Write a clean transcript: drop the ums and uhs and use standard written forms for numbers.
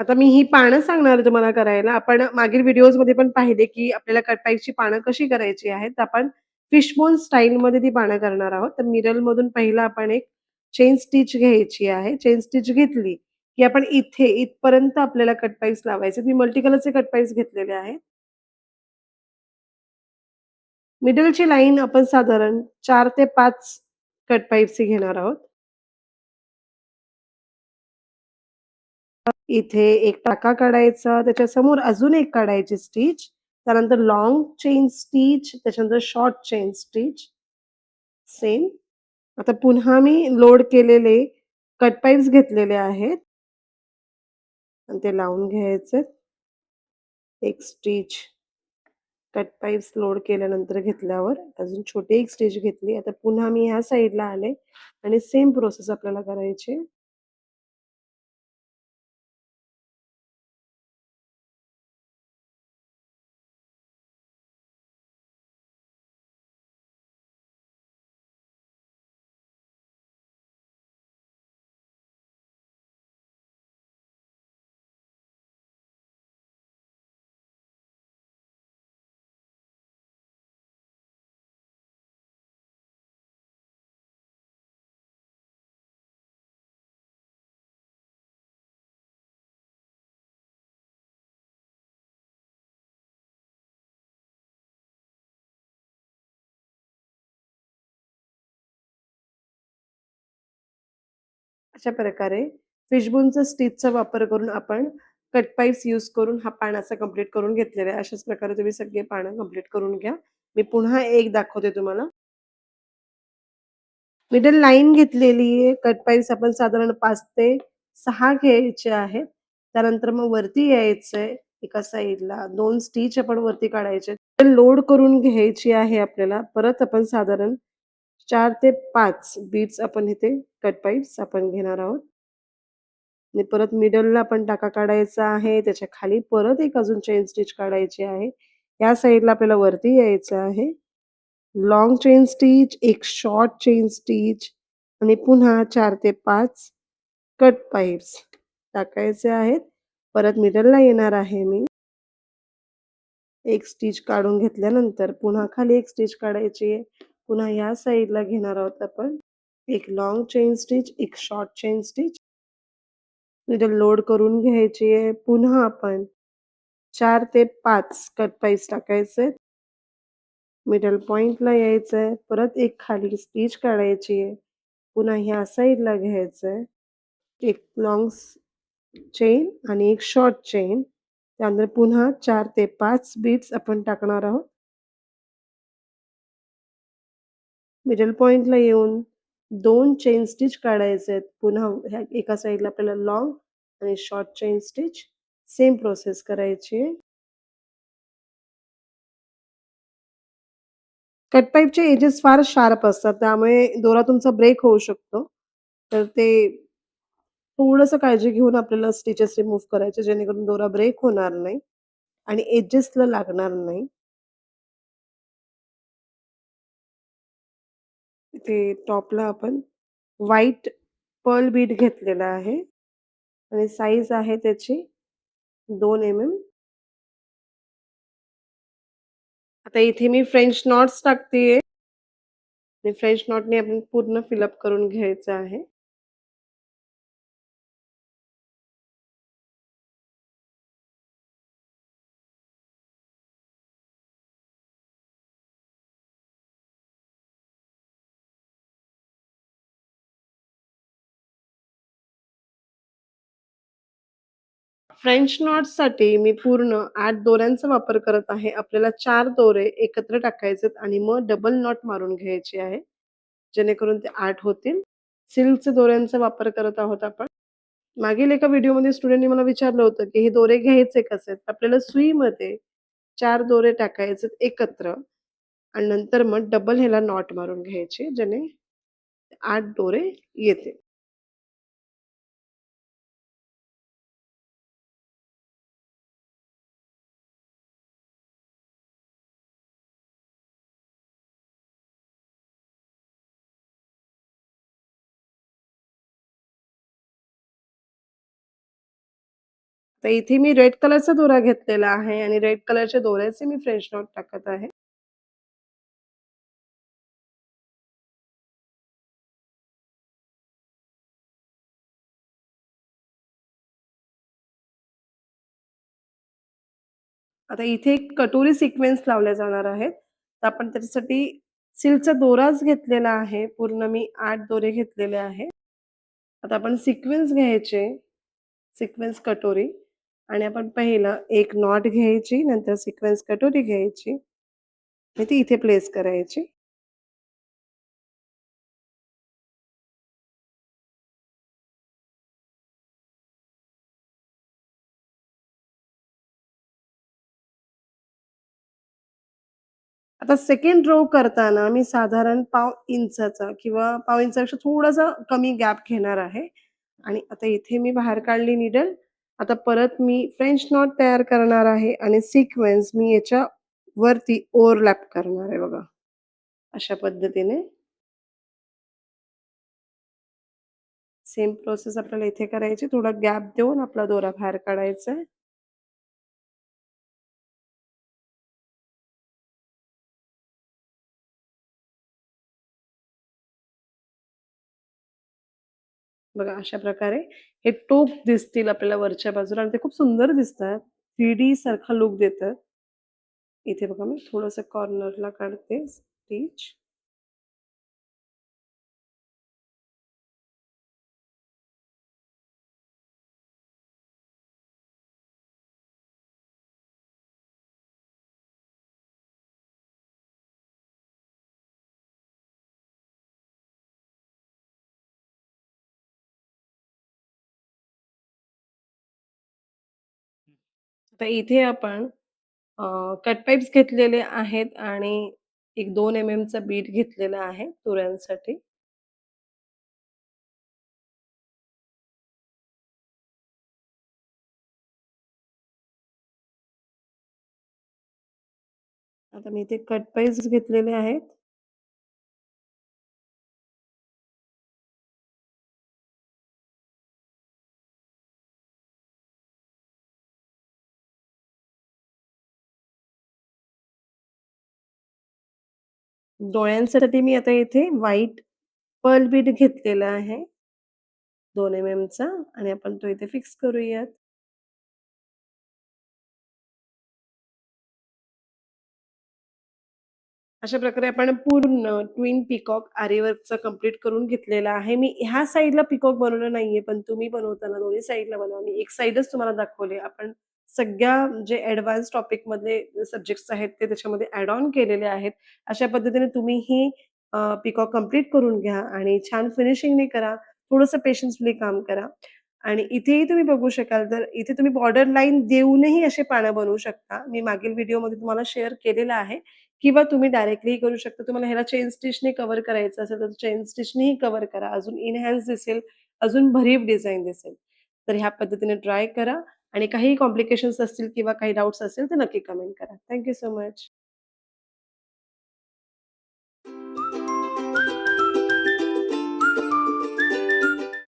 आता मी ही पानं सांगणार आहे तुम्हाला करायला. आपण मागील व्हिडिओजमध्ये पण पाहिले, की आपल्याला कटपाईची पानं कशी करायची आहेत. तर आपण फिशबोन स्टाईलमध्ये ती पानं करणार आहोत. तर मिडलमधून पहिला आपण एक चेन स्टिच घ्यायची आहे. चेन स्टिच घेतली, की आपण इथे इथपर्यंत आपल्याला कटपाईस लावायचे. मी मल्टी कलरचे कटपाईस घेतलेले आहेत. मिडलची लाईन आपण साधारण 4 ते 5 कटपाईपची घेणार आहोत. इथे एक टाका काढायचा, त्याच्यासमोर अजून एक काढायची स्टिच, त्यानंतर लाँग चेन स्टिच, त्याच्यानंतर शॉर्ट चेन स्टिच, सेम. आता पुन्हा मी लोड केलेले कट पाईप्स घेतलेले आहेत आणि ते लावून घ्यायचे. एक स्टिच कट पाईप्स लोड केल्यानंतर घेतल्यावर अजून छोटी एक स्टिच घेतली. आता पुन्हा मी ह्या साइडला आले आणि सेम प्रोसेस आपल्याला करायची आहे. अशा प्रकारे फिशबोनचा स्टिचचा वापर करून आपण कट पाईप्स यूज करून हा पान असा कंप्लीट करून घेतलेला आहे. अशाच प्रकारे तुम्ही सगळे पानं कंप्लीट करून घ्या. मी पुन्हा एक दाखवते तुम्हाला. मिडल लाईन घेतलेली आहे. कट पाईप्स आपण साधारण 5 ते 6 घ्यायचे आहेत. त्यानंतर मग वरती यायचंय एका साइडला 2 स्टिच आपण वरती काढायचे. लोड करून घ्यायची आहे आपल्याला. परत आपण साधारण 4 ते 5 बीट्स आपण इथे कट पाईप्स आपण घेणार आहोत. आणि परत मिडलला पण टाका काढायचा आहे. त्याच्या खाली परत एक अजून चेन स्टिच काढायची आहे. या साइडला आपल्याला वरती यायचं आहे. लाँग चेन स्टिच, एक शॉर्ट चेन स्टिच आणि पुन्हा 4 ते 5 कट पाईप्स टाकायचे आहेत. परत मिडलला येणार आहे मी. एक स्टिच काढून घेतल्यानंतर पुन्हा खाली एक स्टिच काढायची आहे. पुन्हा या साइडला घेणार आहोत आपण. एक लाँग चेन स्टिच, एक short chain stitch. Middle load करून घ्यायची आहे. पुन्हा आपण 4 ते 5 कट पाईप्स टाकायचे. मिडल पॉइंटला यायचंय. परत एक खाली स्टिच काढायची आहे. पुन्हा ह्या साइडला घ्यायचंय. एक लाँग चेन आणि एक शॉर्ट चेन. त्यानंतर पुन्हा 4 ते 5 बीट्स आपण टाकणार आहोत. मिडल पॉइंटला येऊन 2 चेन स्टिच काढायचे आहेत. पुन्हा ह्या एका साइडला आपल्याला लाँग आणि short chain stitch same process करायची आहे. कट पाईपचे एजेस फार शार्प असतात, त्यामुळे दोरा तुमचा ब्रेक होऊ शकतो. तर ते थोडंसं काळजी घेऊन आपल्याला स्टिचेस रिमूव्ह करायचे, जेणेकरून दोरा ब्रेक होणार नाही आणि एजेसला लागणार नाही. इथे टॉपला आपण व्हाईट पर्ल बीड घेतलेला आहे आणि साईज आहे त्याची 2 एम-एम. आता इथे मी फ्रेंच नॉट्स टाकतेय आणि फ्रेंच नॉटने आपण पूर्ण फिलअप करून घ्यायचं आहे. फ्रेंच नॉट्ससाठी मी पूर्ण 8 दोऱ्यांचा वापर करत आहे. आपल्याला 4 दोरे एकत्र टाकायचेत आणि मग डबल नॉट मारून घ्यायची आहे. जेणेकरून ते 8 होतील. सिल्कच्या दोऱ्यांचा वापर करत आहोत आपण. मागील एका व्हिडिओमध्ये स्टुडंटनी मला विचारलं होतं, की हे दोरे घ्यायचे कसे? आपल्याला सुईमध्ये 4 दोरे टाकायचेत एकत्र आणि नंतर मग डबल ह्याला नॉट मारून घ्यायचे, ज्याने 8 दोरे येतील. तर इथे मी रेड कलरचा दोरा घेतलेला आहे आणि रेड कलरच्या दोऱ्याचे मी फ्रेंच नॉट टाकत आहे. आता इथे एक कटोरी सिक्वेन्स लावल्या जाणार आहेत. तर आपण त्याच्यासाठी सिल्कचा दोराच घेतलेला आहे. पूर्ण मी 8 दोरे घेतलेले आहेत. आता आपण सिक्वेन्स घ्यायचे, सिक्वेन्स कटोरी आणि आपण पहिलं एक नॉट घ्यायची, नंतर सिक्वेन्स कटोरी घ्यायची आणि ती इथे प्लेस करायची. आता सेकंड रो करताना मी साधारण पाव इंचाचा किंवा पाव इंचापेक्षा थोडासा कमी गॅप घेणार आहे आणि आता इथे मी बाहेर काढली नीडल. आता परत मी फ्रेंच नॉट तयार करणार आहे आणि सिक्वेन्स मी याच्या वरती ओव्हरलॅप करणार आहे बघा. अशा पद्धतीने सेम प्रोसेस आपल्याला इथे करायची. थोडा गॅप देऊन आपला दोरा बाहेर काढायचा आहे. बघा अशा प्रकारे हे टोक दिसतील आपल्याला वरच्या बाजूला आणि ते खूप सुंदर दिसतात. 3D सारखा लूक देतात. इथे बघा मी थोडंसं कॉर्नरला काढते स्टिच. आता इथे आपण कट पाईप्स घेतलेले आहेत आणि एक 2 चा बीट घेतलेला आहे तुऱ्यांसाठी. आता मी इथे कट पाईप्स घेतलेले आहेत. डोळ्यांसाठी मी आता इथे व्हाईट पर्ल बीड घेतलेला आहे 2 चा आणि आपण तो इथे फिक्स करूयात. अशा प्रकारे आपण पूर्ण ट्विन पिकॉक आरी वर्कचा कंप्लीट करून घेतलेला आहे. मी ह्या साइडला पिकॉक बनवलं नाहीये, पण तुम्ही बनवताना दोन्ही साइडला बनवा. मी एक साइडच तुम्हाला दाखवले. आपण सगळ्या जे एडवान्स टॉपिकमधले सब्जेक्ट्स आहेत, ते त्याच्यामध्ये ॲड ऑन केलेले आहेत. अशा पद्धतीने तुम्हीही पिकॉक कंप्लीट करून घ्या आणि छान फिनिशिंगने करा. थोडंसं पेशन्सफुली काम करा. आणि इथेही तुम्ही बघू शकाल, तर इथे तुम्ही बॉर्डर लाईन देऊनही असे पानं बनवू शकता. मी मागील व्हिडिओमध्ये तुम्हाला शेअर केलेलं आहे. किंवा तुम्ही डायरेक्टली करू शकता. तुम्हाला ह्याला चेन स्टिचने कव्हर करायचं असेल, तर चेन स्टिचनेही कव्हर करा. अजून एन्हान्स दिसेल, अजून भरीव डिझाइन दिसेल. तर ह्या पद्धतीने ट्राय करा आणि काहीही कॉम्प्लिकेशन्स असतील किंवा काही डाउट्स असतील, तर नक्की कमेंट करा. Thank so much.